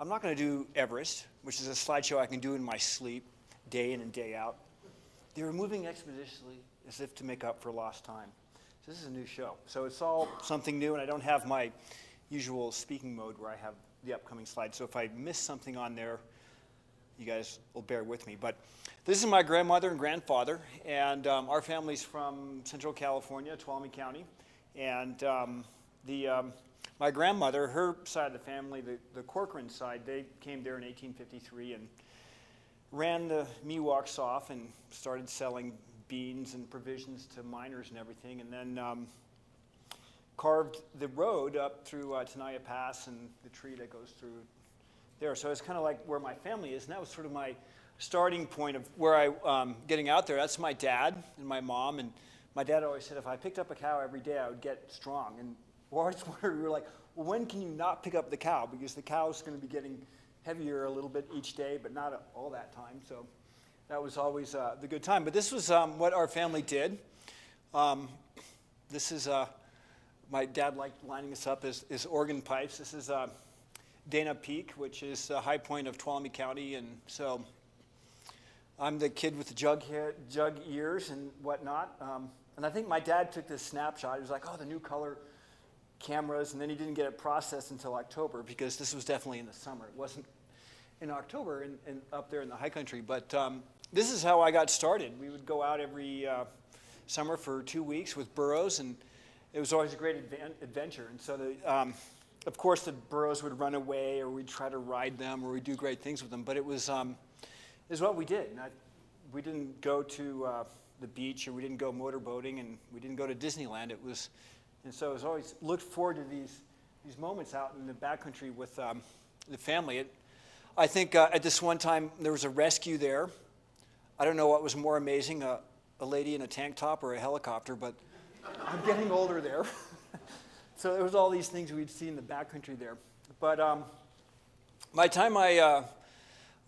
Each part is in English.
I'm not going to do Everest, which is a slideshow I can do in my sleep, day in and day out. They were moving expeditiously as if to make up for lost time. So this is a new show. So it's all something new, and I don't have my usual speaking mode where I have the upcoming slides. So if I miss something on there, you guys will bear with me. But this is my grandmother and grandfather, and our family's from Central California, Tuolumne County. And my grandmother, her side of the family, the Corcoran side, they came there in 1853 and ran the Miwoks off and started selling beans and provisions to miners and everything, and then carved the road up through Tenaya Pass and the tree that goes through there. So it's kind of like where my family is, and that was sort of my starting point of where I getting out there. That's my dad and my mom, and my dad always said if I picked up a cow every day, I would get strong. And we always wondered, we were like, well, when can you not pick up the cow? Because the cow's going to be getting heavier a little bit each day, but not all that time. So that was always the good time. But this was what our family did. This is, my dad liked lining us up as organ pipes. This is Dana Peak, which is the high point of Tuolumne County. And so I'm the kid with the jug ears and whatnot. And I think my dad took this snapshot. He was like, oh, the new color cameras, and then he didn't get it processed until October because this was definitely in the summer. It wasn't in October and up there in the high country. But this is how I got started. We would go out every summer for 2 weeks with burros, and it was always a great adventure. And so, of course, the burros would run away, or we'd try to ride them, or we'd do great things with them. But it was what we did. We didn't go to the beach, or we didn't go motorboating, and we didn't go to Disneyland. And so I was always looked forward to these moments out in the backcountry with the family. I think at this one time there was a rescue there. I don't know what was more amazing, a lady in a tank top or a helicopter, but I'm getting older there. So there was all these things we'd see in the backcountry there. But by the time I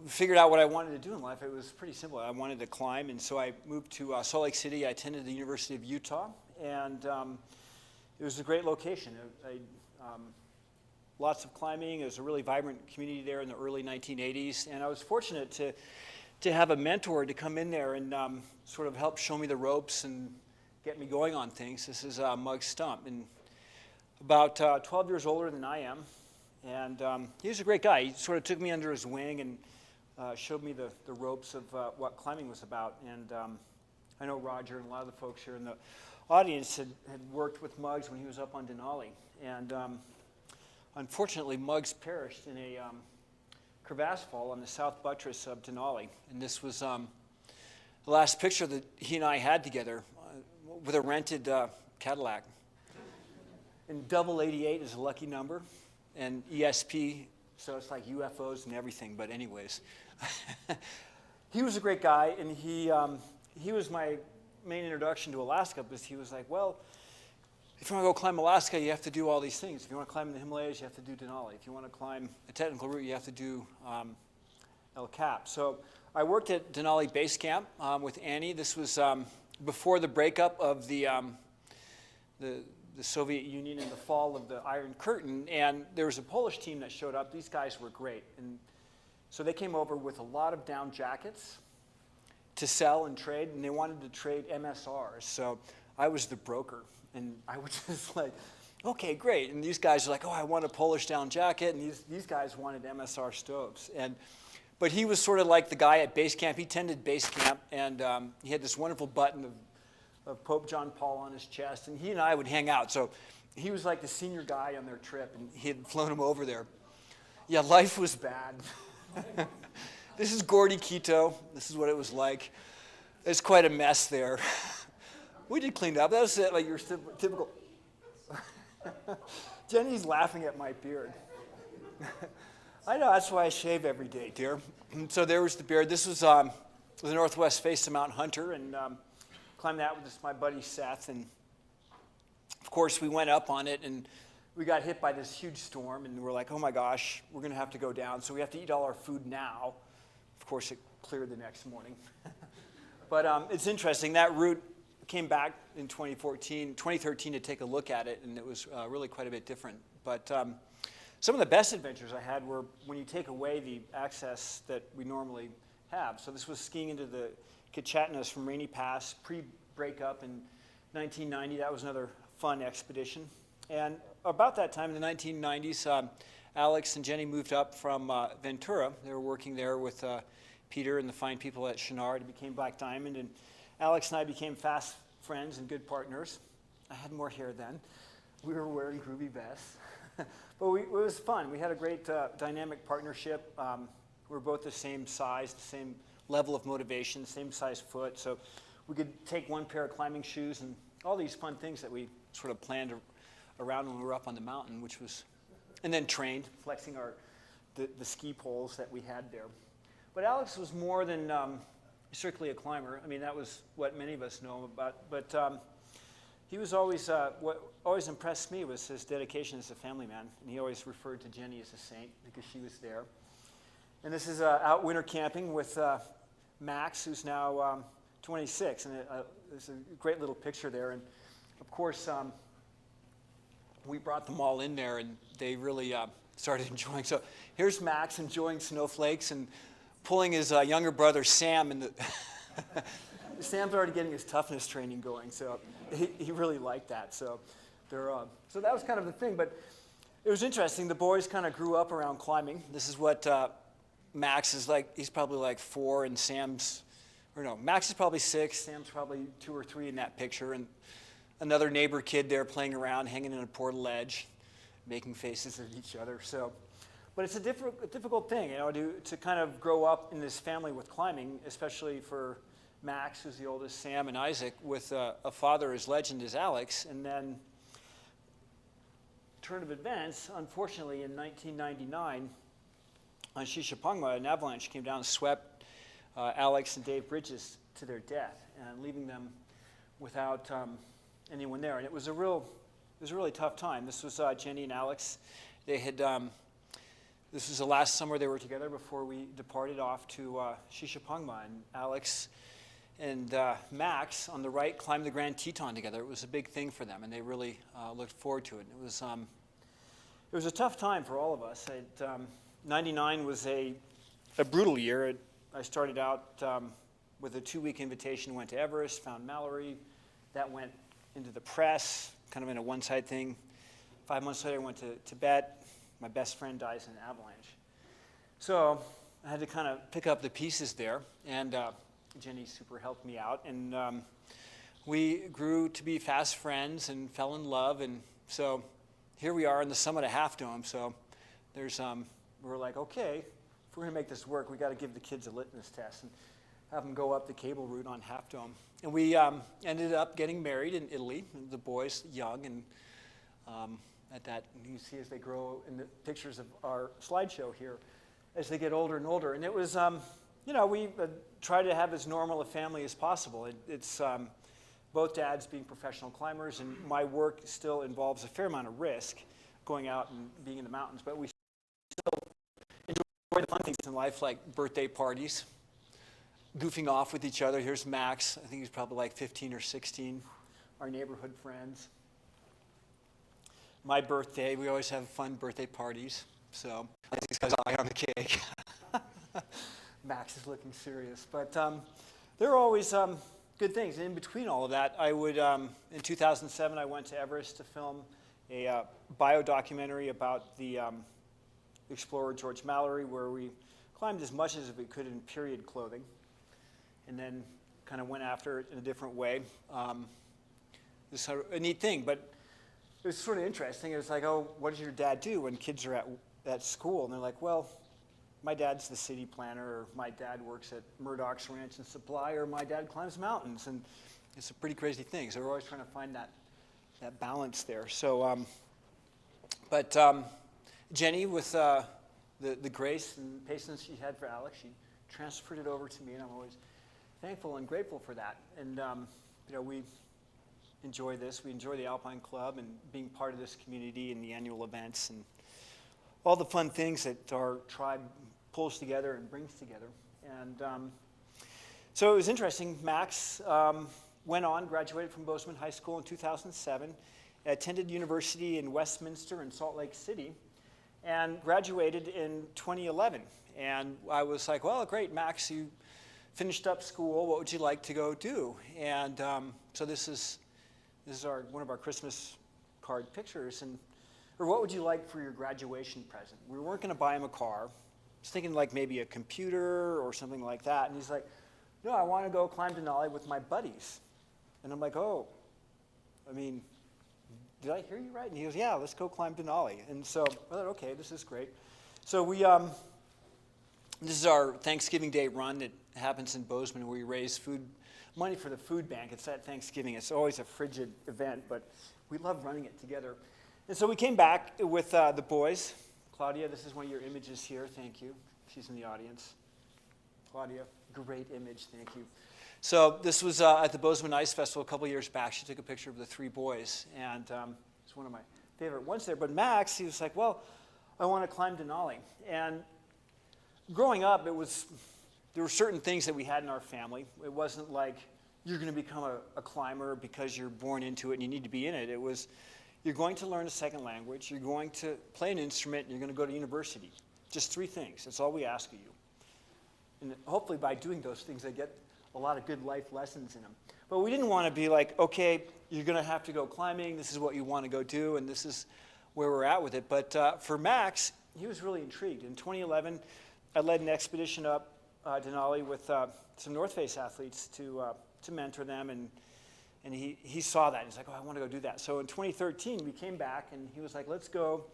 figured out what I wanted to do in life, it was pretty simple. I wanted to climb, and so I moved to Salt Lake City. I attended the University of Utah, and it was a great location. Lots of climbing. It was a really vibrant community there in the early 1980s, and I was fortunate to have a mentor to come in there and sort of help show me the ropes and get me going on things. This is Mug Stump, and about 12 years older than I am, and he was a great guy. He sort of took me under his wing and showed me the ropes of what climbing was about. And I know Roger and a lot of the folks here in the audience had worked with Muggs when he was up on Denali. And unfortunately, Muggs perished in a crevasse fall on the south buttress of Denali. And this was the last picture that he and I had together with a rented Cadillac. And double 88 is a lucky number. And ESP, so it's like UFOs and everything. But anyways, he was a great guy, and he was my main introduction to Alaska, because he was like, well, if you want to go climb Alaska, you have to do all these things. If you want to climb in the Himalayas, you have to do Denali. If you want to climb a technical route, you have to do El Cap. So I worked at Denali Base Camp with Annie. This was before the breakup of the Soviet Union and the fall of the Iron Curtain, and there was a Polish team that showed up. These guys were great, and so they came over with a lot of down jackets to sell and trade, and they wanted to trade MSRs. So I was the broker, and I was just like, okay, great. And these guys were like, oh, I want a Polish down jacket, and these guys wanted MSR stoves. But he was sort of like the guy at base camp. He tended base camp, and he had this wonderful button of Pope John Paul on his chest, and he and I would hang out. So he was like the senior guy on their trip, and he had flown him over there. Yeah, life was bad. This is Gordy Quito. This is what it was like. It's quite a mess there. We did clean up. That was it, like your typical. Jenny's laughing at my beard. I know, that's why I shave every day, dear. So there was the beard. This was the northwest face of Mount Hunter, and climbed that with my buddy Seth. And of course, we went up on it, and we got hit by this huge storm, and we're like, oh my gosh, we're going to have to go down, so we have to eat all our food now. Of course, it cleared the next morning. But it's interesting. That route came back in 2013 to take a look at it, and it was really quite a bit different. But some of the best adventures I had were when you take away the access that we normally have. So this was skiing into the Kitchatanas from Rainy Pass, pre-breakup in 1990. That was another fun expedition. And about that time in the 1990s, Alex and Jenny moved up from Ventura. They were working there with Peter and the fine people at Chenard. It became Black Diamond, and Alex and I became fast friends and good partners. I had more hair then. We were wearing groovy vests. But it was fun. We had a great dynamic partnership. We were both the same size, the same level of motivation, same size foot. So we could take one pair of climbing shoes and all these fun things that we sort of planned around when we were up on the mountain, which was, and then trained, flexing the ski poles that we had there. But Alex was more than strictly a climber. I mean, that was what many of us know about. But he was always, what always impressed me was his dedication as a family man. And he always referred to Jenny as a saint because she was there. And this is out winter camping with Max, who's now 26. And there's a great little picture there. And of course, we brought them all in there, and they really started enjoying. So here's Max enjoying snowflakes and pulling his younger brother Sam. And Sam's already getting his toughness training going, so he really liked that. So so that was kind of the thing. But it was interesting. The boys kind of grew up around climbing. This is what Max is like. He's probably like 4, and Max is probably 6. Sam's probably 2 or 3 in that picture, and another neighbor kid there playing around, hanging in a portal ledge, making faces at each other. So, but it's a difficult thing, to kind of grow up in this family with climbing, especially for Max, who's the oldest, Sam, and Isaac, with a father as legend as Alex. And then, turn of events, unfortunately, in 1999, on Shishapangma, an avalanche came down and swept Alex and Dave Bridges to their death, and leaving them without anyone there. And it was a really tough time. This was Jenny and Alex. They had this was the last summer they were together before we departed off to Shishapangma. And Alex and Max on the right climbed the Grand Teton together. It was a big thing for them, and they really looked forward to it. It was a tough time for all of us. 99 was a brutal year. I started out with a 2-week invitation, went to Everest, found Mallory. That went into the press, kind of in a one-side thing. 5 months later, I went to Tibet. My best friend dies in an avalanche. So I had to kind of pick up the pieces there, and Jenny super helped me out. And we grew to be fast friends and fell in love. And so here we are on the summit of Half Dome. So there's, we're like, okay, if we're going to make this work, we got to give the kids a litmus test and have them go up the cable route on Half Dome. And we ended up getting married in Italy, the boys young, and at that, you can see as they grow in the pictures of our slideshow here, as they get older and older. And it was, we try to have as normal a family as possible. It's both dads being professional climbers, and my work still involves a fair amount of risk, going out and being in the mountains. But we still enjoy the fun things in life, like birthday parties, goofing off with each other. Here's Max. I think he's probably like 15 or 16, our neighborhood friends. My birthday, we always have fun birthday parties. So I think it's because I on the cake. Max is looking serious. But there are always good things. And in between all of that, I would, in 2007, I went to Everest to film a bio-documentary about the explorer George Mallory, where we climbed as much as we could in period clothing, and then kind of went after it in a different way. This is a neat thing, but it was sort of interesting. It was like, oh, what does your dad do when kids are at school? And they're like, well, my dad's the city planner, or my dad works at Murdoch's Ranch and Supply, or my dad climbs mountains. And it's a pretty crazy thing. So we're always trying to find that balance there. So, but Jenny, with the grace and patience she had for Alex, she transferred it over to me, and I'm always thankful and grateful for that. And we enjoy this. We enjoy the Alpine Club and being part of this community and the annual events and all the fun things that our tribe pulls together and brings together. And so it was interesting. Max went on, graduated from Bozeman High School in 2007, attended university in Westminster and Salt Lake City, and graduated in 2011. And I was like, well, great, Max, you finished up school. What would you like to go do? And so this is one of our Christmas card pictures. Or what would you like for your graduation present? We weren't going to buy him a car. I was thinking like maybe a computer or something like that. And he's like, no, I want to go climb Denali with my buddies. And I'm like, oh, I mean, did I hear you right? And he goes, yeah, let's go climb Denali. And so I thought, okay, this is great. So this is our Thanksgiving Day run that happens in Bozeman, where we raise money for the food bank. It's at Thanksgiving. It's always a frigid event, but we love running it together. And so we came back with the boys. Claudia, this is one of your images here. Thank you. She's in the audience. Claudia, great image. Thank you. So this was at the Bozeman Ice Festival a couple years back. She took a picture of the 3 boys, and it's one of my favorite ones there. But Max, he was like, well, I want to climb Denali. And growing up, there were certain things that we had in our family. It wasn't like you're going to become a climber because you're born into it and you need to be in it. It was, you're going to learn a second language, you're going to play an instrument, and you're going to go to university. Just 3 things. That's all we ask of you. And hopefully by doing those things, they get a lot of good life lessons in them. But we didn't want to be like, okay, you're going to have to go climbing. This is what you want to go do, and this is where we're at with it. But for Max, he was really intrigued. In 2011, I led an expedition up Denali with some North Face athletes to mentor them, and he saw that. He's like, oh, I want to go do that. So in 2013, we came back, and he was like, let's go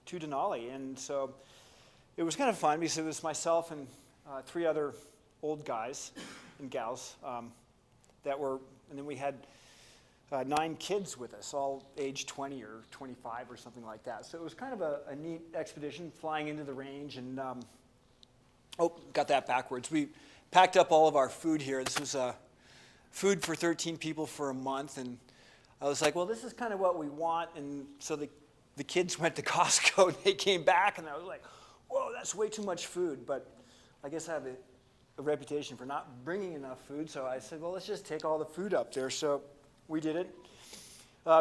to Denali. And so it was kind of fun because it was myself and 3 other old guys and gals that were, and then we had 9 kids with us, all age 20 or 25 or something like that. So it was kind of a neat expedition, flying into the range, and got that backwards. We packed up all of our food here. This was food for 13 people for a month, and I was like, well, this is kind of what we want. And so the kids went to Costco, and they came back, and I was like, whoa, that's way too much food. But I guess I have a reputation for not bringing enough food, so I said, well, let's just take all the food up there. So we did it.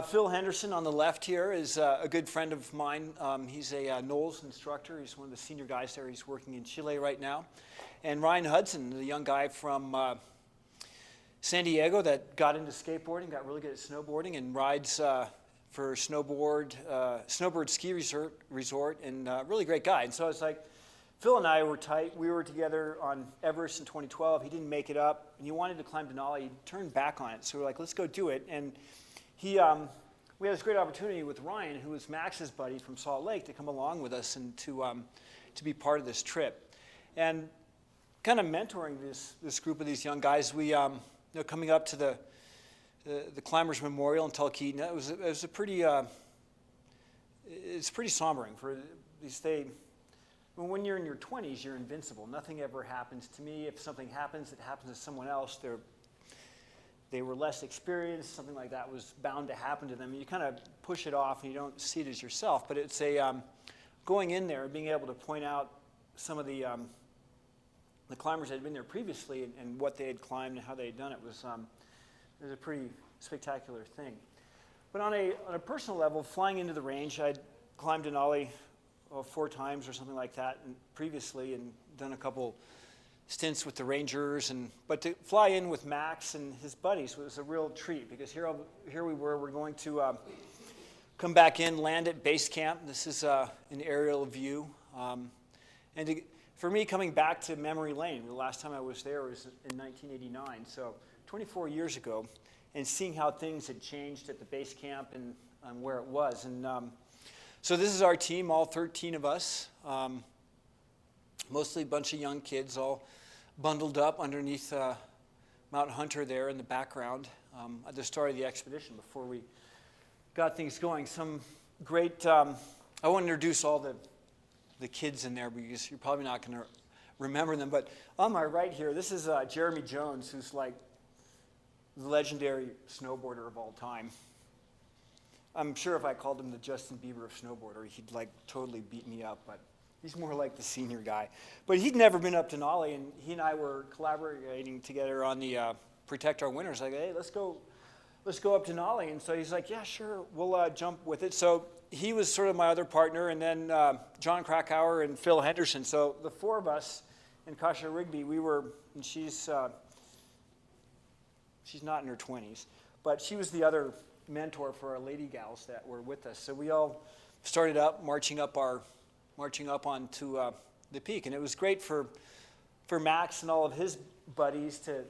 Phil Henderson on the left here is a good friend of mine. He's a Knowles instructor. He's one of the senior guys there. He's working in Chile right now. And Ryan Hudson, the young guy from San Diego that got into skateboarding, got really good at snowboarding, and rides for Snowbird Ski Resort, and really great guy. And so I was like, Phil and I were tight. We were together on Everest in 2012. He didn't make it up, and he wanted to climb Denali. He turned back on it. So we're like, let's go do it. And we had this great opportunity with Ryan, who was Max's buddy from Salt Lake, to come along with us and to be part of this trip. And kind of mentoring this group of these young guys, we coming up to the Climbers Memorial in Talkeetna, it was a pretty it's pretty sombering for these when you're in your 20s, you're invincible. Nothing ever happens to me. If something happens, it happens to someone else. They were less experienced. Something like that was bound to happen to them. You kind of push it off, and you don't see it as yourself. But it's going in there and being able to point out some of the climbers that had been there previously and what they had climbed and how they had done it was a pretty spectacular thing. But on a personal level, flying into the range, I'd climbed Denali 4 times or something like that previously, and done a couple stints with the Rangers. But to fly in with Max and his buddies was a real treat, because here we're going to come back in, land at base camp. This is an aerial view. For me, coming back to memory lane, the last time I was there was in 1989, so 24 years ago, and seeing how things had changed at the base camp and where it was. And so this is our team, all 13 of us, mostly a bunch of young kids, all bundled up underneath Mount Hunter there in the background at the start of the expedition before we got things going. Some great, I won't introduce all the kids in there because you're probably not going to remember them, but on my right here, this is Jeremy Jones, who's like the legendary snowboarder of all time. I'm sure if I called him the Justin Bieber of snowboarder, he'd like totally beat me up, but he's more like the senior guy. But he'd never been up to Denali, and he and I were collaborating together on the Protect Our Winters. Like, hey, let's go up to Denali. And so he's like, yeah, sure, we'll jump with it. So he was sort of my other partner, and then John Krakauer and Phil Henderson. So the four of us and Kasha Rigby, and she's not in her 20s, but she was the other mentor for our lady gals that were with us. So we all started up marching up onto the peak, and it was great for Max and all of his buddies to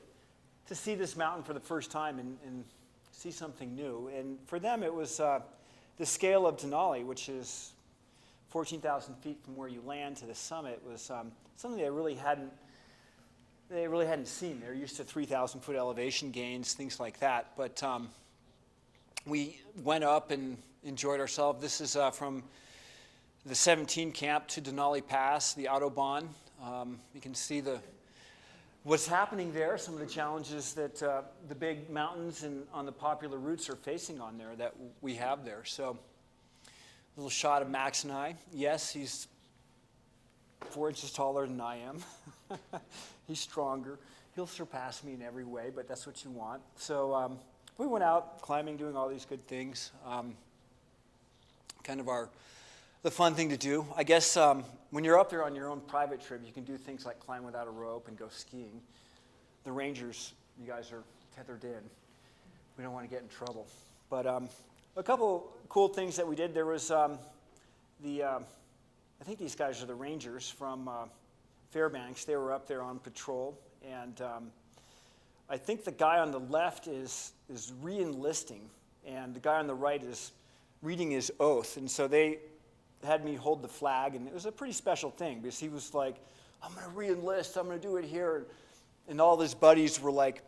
see this mountain for the first time and see something new. And for them, it was the scale of Denali, which is 14,000 feet from where you land to the summit, was something they really hadn't seen. They're used to 3,000 foot elevation gains, things like that. But we went up and enjoyed ourselves. This is from the 17 camp to Denali Pass, the Autobahn. You can see what's happening there, some of the challenges that the big mountains and on the popular routes are facing on there that we have there. So a little shot of Max and I. Yes, he's 4 inches taller than I am. He's stronger. He'll surpass me in every way, but that's what you want. So we went out climbing, doing all these good things. Kind of the fun thing to do. I guess when you're up there on your own private trip, you can do things like climb without a rope and go skiing. The Rangers, you guys are tethered in. We don't want to get in trouble. But a couple cool things that we did. There was I think these guys are the Rangers from Fairbanks. They were up there on patrol, and I think the guy on the left is re-enlisting, and the guy on the right is reading his oath. And so they had me hold the flag, and it was a pretty special thing because he was like, I'm going to re-enlist, I'm going to do it here. And all his buddies were like,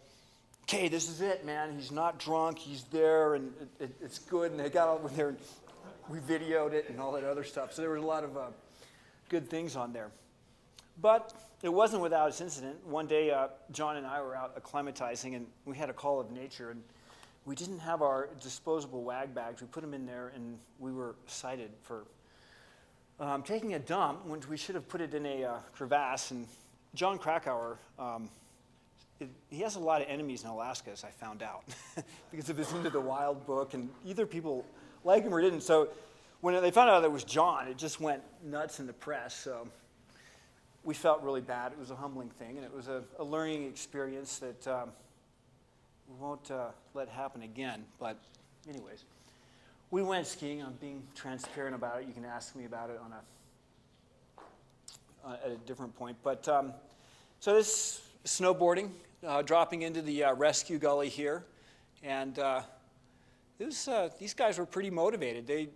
okay, this is it, man. He's not drunk, he's there, and it's good. And they got over there, and we videoed it and all that other stuff. So there were a lot of good things on there. But it wasn't without its incident. One day, John and I were out acclimatizing, and we had a call of nature, and we didn't have our disposable wag bags. We put them in there, and we were cited for taking a dump when we should have put it in a crevasse. And John Krakauer, he has a lot of enemies in Alaska, as I found out, because of his Into the Wild book, and either people like him or didn't. So when they found out that it was John, it just went nuts in the press. So we felt really bad. It was a humbling thing, and it was a learning experience that we won't let happen again. But anyways, we went skiing. I'm being transparent about it. You can ask me about it at a different point. But so this snowboarding, dropping into the rescue gully here, and these guys were pretty motivated.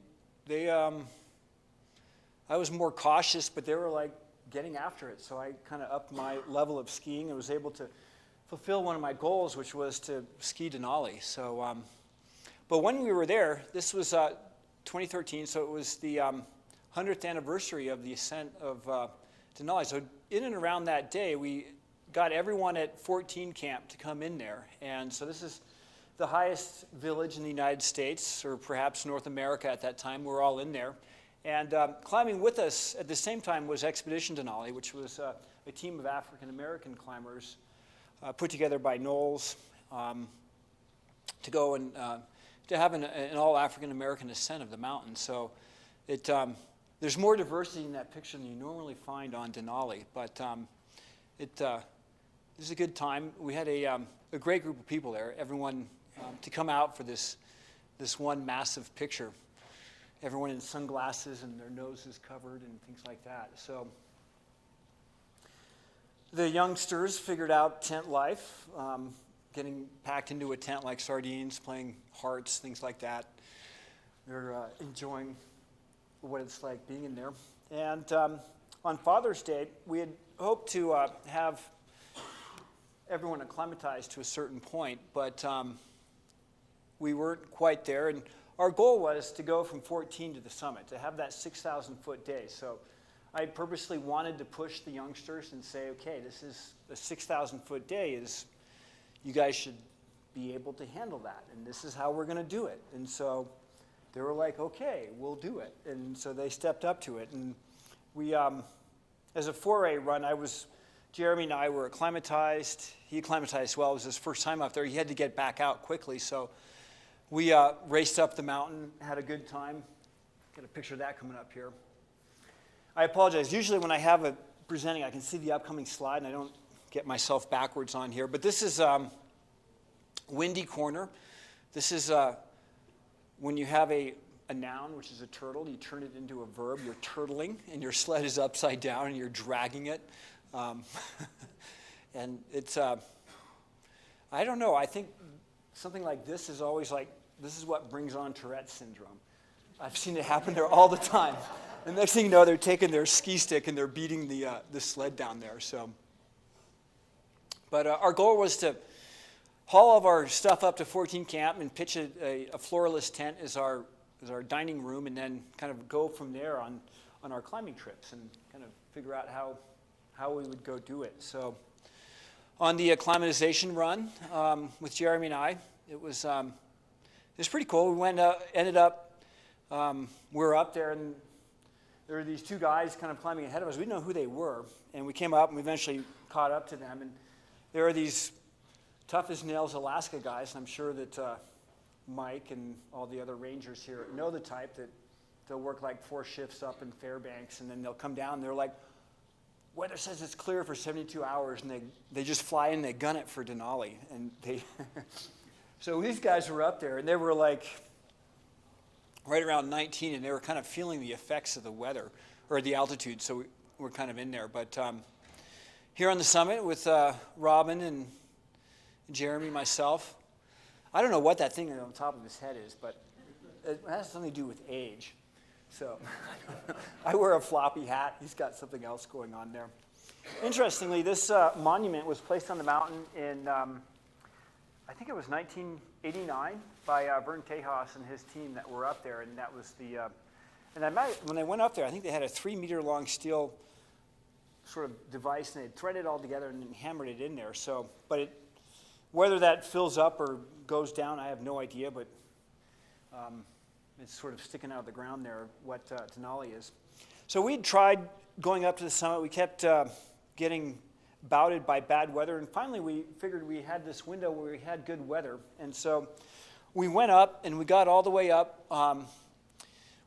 I was more cautious, but they were like getting after it. So I kind of upped my level of skiing and was able to fulfill one of my goals, which was to ski Denali. So, but when we were there, this was 2013, so it was the 100th anniversary of the ascent of Denali. So in and around that day, we got everyone at 14 camp to come in there. And so this is the highest village in the United States, or perhaps North America at that time. We're all in there. And climbing with us at the same time was Expedition Denali, which was a team of African-American climbers put together by Knowles to go and to have an all African-American ascent of the mountain. So there's more diversity in that picture than you normally find on Denali, but it was a good time. We had a great group of people there, everyone to come out for this one massive picture. Everyone in sunglasses and their noses covered and things like that. So the youngsters figured out tent life, getting packed into a tent like sardines, playing hearts, things like that. They're enjoying what it's like being in there. And on Father's Day, we had hoped to have everyone acclimatized to a certain point, but we weren't quite there. And our goal was to go from 14 to the summit, to have that 6,000-foot day. So I purposely wanted to push the youngsters and say, okay, this is a 6,000-foot day. You guys should be able to handle that, and this is how we're going to do it. And so they were like, okay, we'll do it. And so they stepped up to it. And we, as a 4A run, Jeremy and I were acclimatized. He acclimatized well. It was his first time up there. He had to get back out quickly, so we raced up the mountain, had a good time, Get a picture of that coming up here. I apologize. Usually when I have a presenting, I can see the upcoming slide, and I don't get myself backwards on here. But this is Windy Corner. This is when you have a noun, which is a turtle, you turn it into a verb. You're turtling, and your sled is upside down, and you're dragging it. And it's, I don't know, I think something like this is always like, this is what brings on Tourette's syndrome. I've seen it happen there all the time. The next thing you know, they're taking their ski stick and they're beating the sled down there. So, but our goal was to haul all of our stuff up to 14 Camp and pitch a floorless tent as our dining room, and then kind of go from there on our climbing trips and kind of figure out how we would go do it. So on the acclimatization run with Jeremy and I, it was pretty cool. We ended up, we were up there, and there were these two guys kind of climbing ahead of us. We didn't know who they were, and we came up and we eventually caught up to them. And there are these tough as nails Alaska guys, and I'm sure that Mike and all the other rangers here know the type that they'll work like 4 shifts up in Fairbanks, and then they'll come down and they're like, weather says it's clear for 72 hours, and they just fly in, they gun it for Denali. And they so these guys were up there, and they were like right around 19, and they were kind of feeling the effects of the weather, or the altitude, so we're kind of in there. But here on the summit with Robin and Jeremy, myself, I don't know what that thing on top of his head is, but it has something to do with age. So I wear a floppy hat. He's got something else going on there. Interestingly, this monument was placed on the mountain in, I think it was 1989, by Vern Tejas and his team that were up there. And that was the, when they went up there, I think they had a 3-meter-long steel sort of device, and they threaded it all together and hammered it in there. So, but whether that fills up or goes down, I have no idea, but it's sort of sticking out of the ground there, what Denali is. So we tried going up to the summit. We kept getting bouted by bad weather, and finally we figured we had this window where we had good weather. And so we went up, and we got all the way up.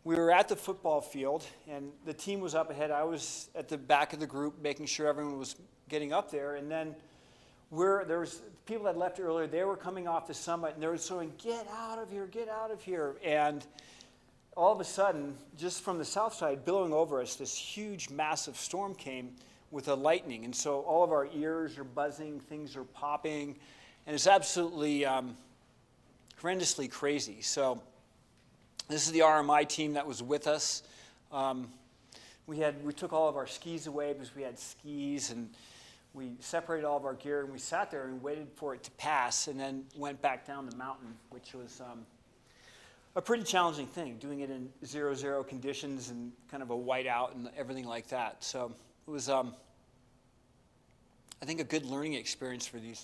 We were at the football field, and the team was up ahead. I was at the back of the group making sure everyone was getting up there, and then there was people that left earlier. They were coming off the summit, and they were saying, get out of here, get out of here. And all of a sudden, just from the south side, billowing over us, this huge, massive storm came with a lightning. And so all of our ears are buzzing, things are popping, and it's absolutely horrendously crazy. So this is the RMI team that was with us. We took all of our skis away because we had skis, and we separated all of our gear, and we sat there and waited for it to pass, and then went back down the mountain, which was a pretty challenging thing, doing it in 0-0 conditions and kind of a whiteout and everything like that. So it was, I think, a good learning experience for the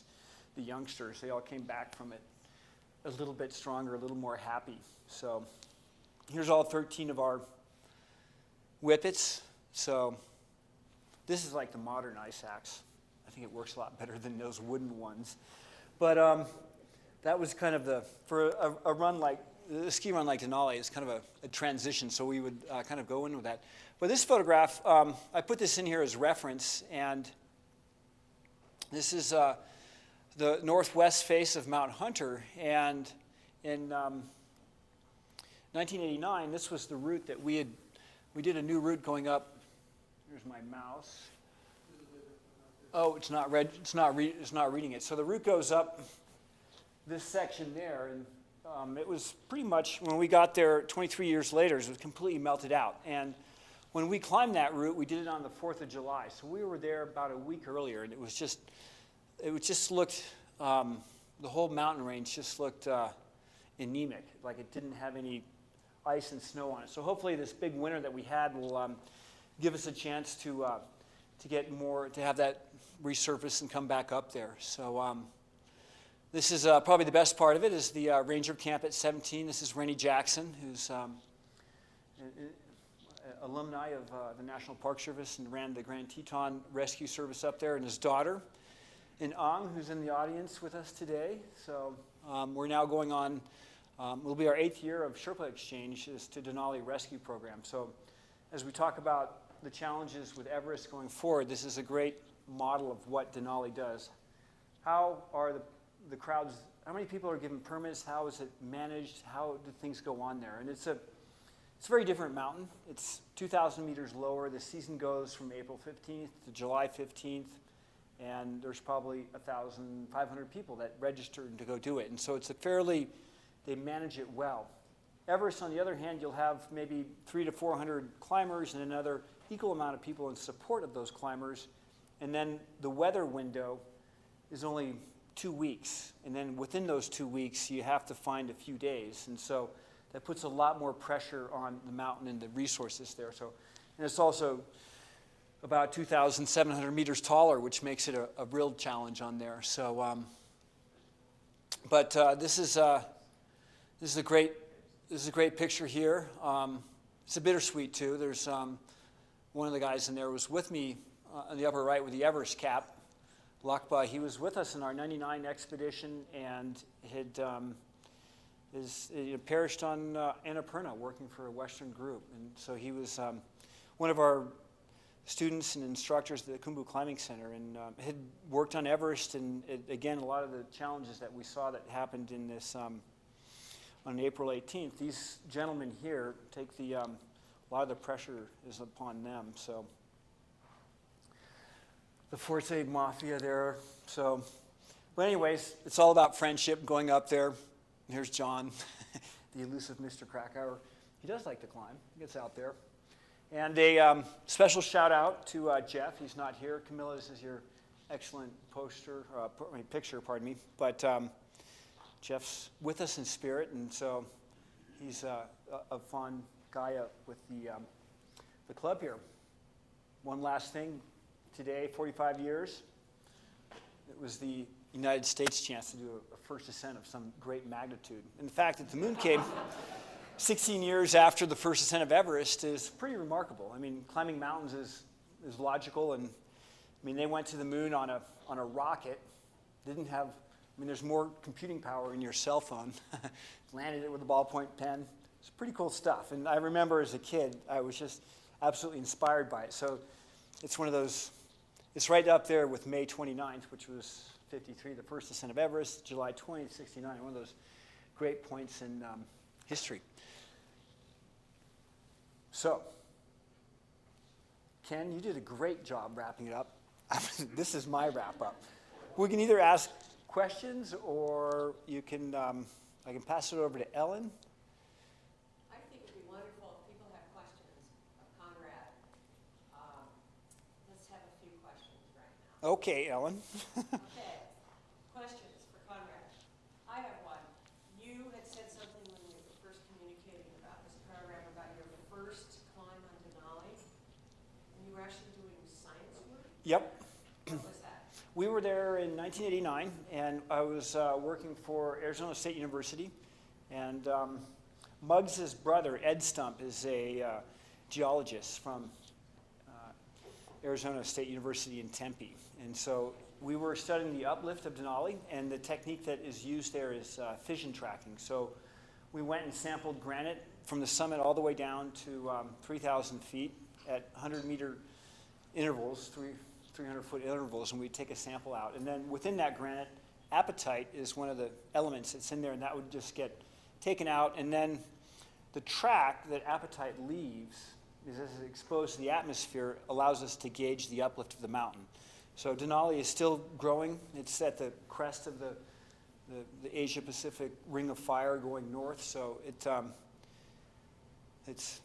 youngsters. They all came back from it a little bit stronger, a little more happy. So here's all 13 of our whippets. So this is like the modern ice axe. I think it works a lot better than those wooden ones. But that was kind of for a run like, a ski run like Denali is kind of a transition, so we would kind of go in with that. But this photograph, I put this in here as reference, and this is the northwest face of Mount Hunter, and in 1989, this was the route that we did a new route going up. Here's my mouse. Oh, it's not reading it. So the route goes up this section there, and it was pretty much, when we got there 23 years later, it was completely melted out. And when we climbed that route, we did it on the 4th of July. So we were there about a week earlier, and it just looked, the whole mountain range just looked anemic, like it didn't have any ice and snow on it. So hopefully this big winter that we had will give us a chance to get more, to have that resurface and come back up there. So this is probably the best part of it, is the Ranger Camp at 17. This is Rennie Jackson, who's alumni of the National Park Service and ran the Grand Teton Rescue Service up there, and his daughter, and Ang, who's in the audience with us today. So we're now going on It'll be our 8th year of Sherpa Exchange is to Denali Rescue Program. So as we talk about the challenges with Everest going forward, this is a great model of what Denali does. How are the crowds, how many people are given permits? How is it managed? How do things go on there? And it's a very different mountain. It's 2,000 meters lower. The season goes from April 15th to July 15th. And there's probably 1,500 people that registered to go do it. And so it's they manage it well. Everest, on the other hand, you'll have maybe 300 to 400 climbers and another equal amount of people in support of those climbers. And then the weather window is only 2 weeks. And then within those 2 weeks, you have to find a few days. And so that puts a lot more pressure on the mountain and the resources there. And it's also about 2,700 meters taller, which makes it a real challenge on there. So, this is a great picture here. It's a bittersweet too. There's one of the guys in there was with me on the upper right with the Everest cap. Lakba, he was with us in our '99 expedition and had perished on Annapurna working for a Western group. And so he was one of our students and instructors at the Khumbu Climbing Center and had worked on Everest and again, a lot of the challenges that we saw that happened in this on April 18th, these gentlemen here take a lot of the pressure is upon them. So the Forte Mafia there. So, but anyways, it's all about friendship going up there. Here's John, the elusive Mr. Krakauer. He does like to climb. He gets out there. And a special shout out to Jeff. He's not here. Camilla, this is your excellent picture, pardon me. But Jeff's with us in spirit, and so he's a fun guy with the club here. One last thing. Today, 45 years, it was the United States chance to do a first ascent of some great magnitude. In fact, at the moon cave, 16 years after the first ascent of Everest is pretty remarkable. I mean, climbing mountains is logical, and I mean, they went to the moon on a rocket. There's more computing power in your cell phone. Landed it with a ballpoint pen. It's pretty cool stuff. And I remember as a kid, I was just absolutely inspired by it. So it's one of those, it's right up there with May 29th, which was 53, the first ascent of Everest, July 20th, 69, one of those great points in history. So, Ken, you did a great job wrapping it up. This is my wrap up. We can either ask questions or you can, I can pass it over to Ellen. I think it'd be wonderful if people have questions of Conrad. Let's have a few questions right now. Okay, Ellen. Okay, questions for Conrad. I have one. You had said something when we were first communicating about this program about your first climb on Denali, and you were actually doing science work? Yep. What was that? We were there in 1989, and I was working for Arizona State University. And Muggs' brother, Ed Stump, is a geologist from Arizona State University in Tempe. And so we were studying the uplift of Denali, and the technique that is used there is fission tracking. So we went and sampled granite from the summit all the way down to 3,000 feet at 100-meter intervals, 300-foot intervals, and we'd take a sample out. And then within that granite, apatite is one of the elements that's in there, and that would just get taken out. And then the track that apatite leaves, is as it's exposed to the atmosphere, allows us to gauge the uplift of the mountain. So Denali is still growing. It's at the crest of the Asia-Pacific Ring of Fire going north, so it's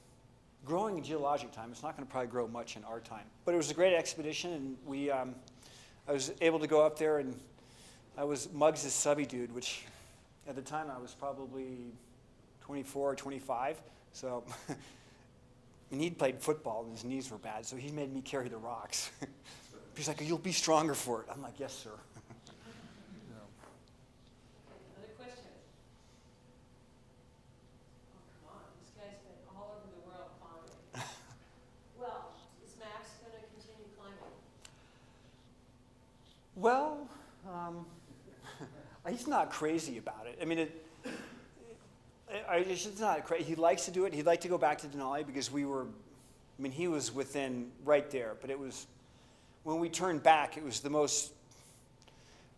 growing in geologic time. It's not going to probably grow much in our time. But it was a great expedition, and I was able to go up there, and I was Muggs' subby dude, which at the time I was probably 24 or 25. So, and he'd played football, and his knees were bad, so he made me carry the rocks. He's like, "You'll be stronger for it." I'm like, "Yes, sir." Another question. Oh, come on. This guy's been all over the world climbing. Well, is Max going to continue climbing? Well, he's not crazy about it. I mean, It's not crazy. He likes to do it. He'd like to go back to Denali because he was within right there. But it was, when we turned back, it was the most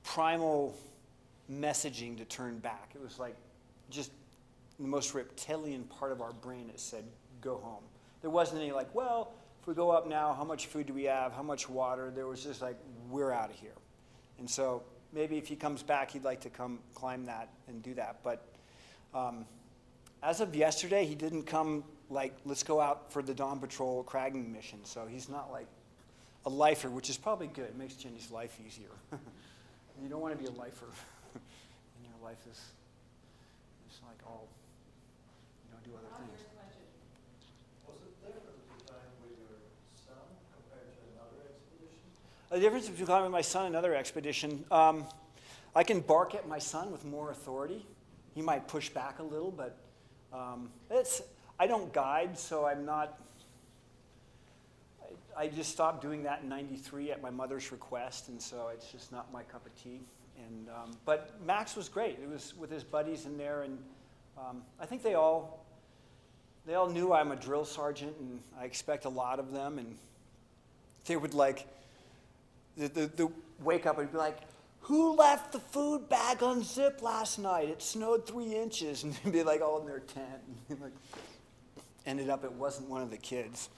primal messaging to turn back. It was like just the most reptilian part of our brain that said, go home. There wasn't any like, well, if we go up now, how much food do we have? How much water? There was just like, we're out of here. And so maybe if he comes back, he'd like to come climb that and do that. But as of yesterday, he didn't come like, let's go out for the Dawn Patrol cragging mission. So he's not like a lifer, which is probably good. It makes Jenny's life easier. You don't want to be a lifer. And your life is like all, do other things. Was it different at the time with your son compared to another expedition? The difference between climbing with my son and another expedition, I can bark at my son with more authority. He might push back a little, but I don't guide, so I'm not. I just stopped doing that in '93 at my mother's request, and so it's just not my cup of tea. And but Max was great. It was with his buddies in there, and I think they all knew I'm a drill sergeant, and I expect a lot of them. And they would like the wake up and be like, "Who left the food bag unzipped last night? It snowed 3 inches," and they'd be like all in their tent. And like, ended up it wasn't one of the kids.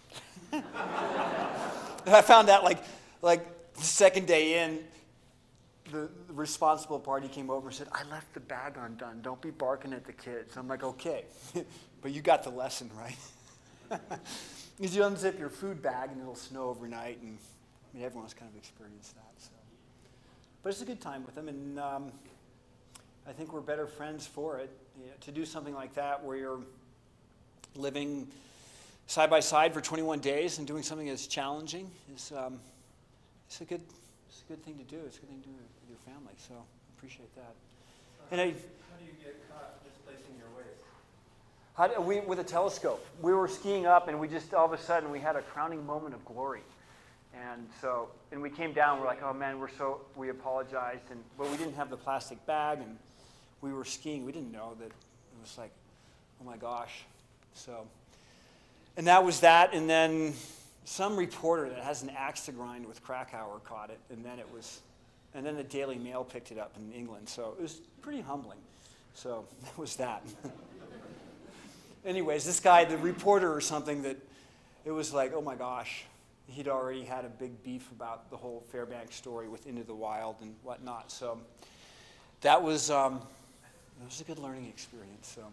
I found out like the second day in, the responsible party came over and said, "I left the bag undone. Don't be barking at the kids." I'm like, okay, but you got the lesson, right? Because you unzip your food bag and it'll snow overnight, and everyone's kind of experienced that. So, but it's a good time with them, and I think we're better friends for it. To do something like that where you're living side by side for 21 days and doing something that's challenging is it's a good thing to do. It's a good thing to do with your family. So I appreciate that. And How do you get caught misplacing your weights? with a telescope, we were skiing up, and we just all of a sudden we had a crowning moment of glory. And we came down. We're like, oh man, we apologized, but we didn't have the plastic bag, and we were skiing. We didn't know that it was like, oh my gosh. So, and that was that. And then some reporter that has an axe to grind with Krakauer caught it, and then the Daily Mail picked it up in England. So it was pretty humbling. So that was that. Anyways, this guy, the reporter or something, that it was like, oh my gosh, he'd already had a big beef about the whole Fairbanks story with Into the Wild and whatnot. So that was a good learning experience. So.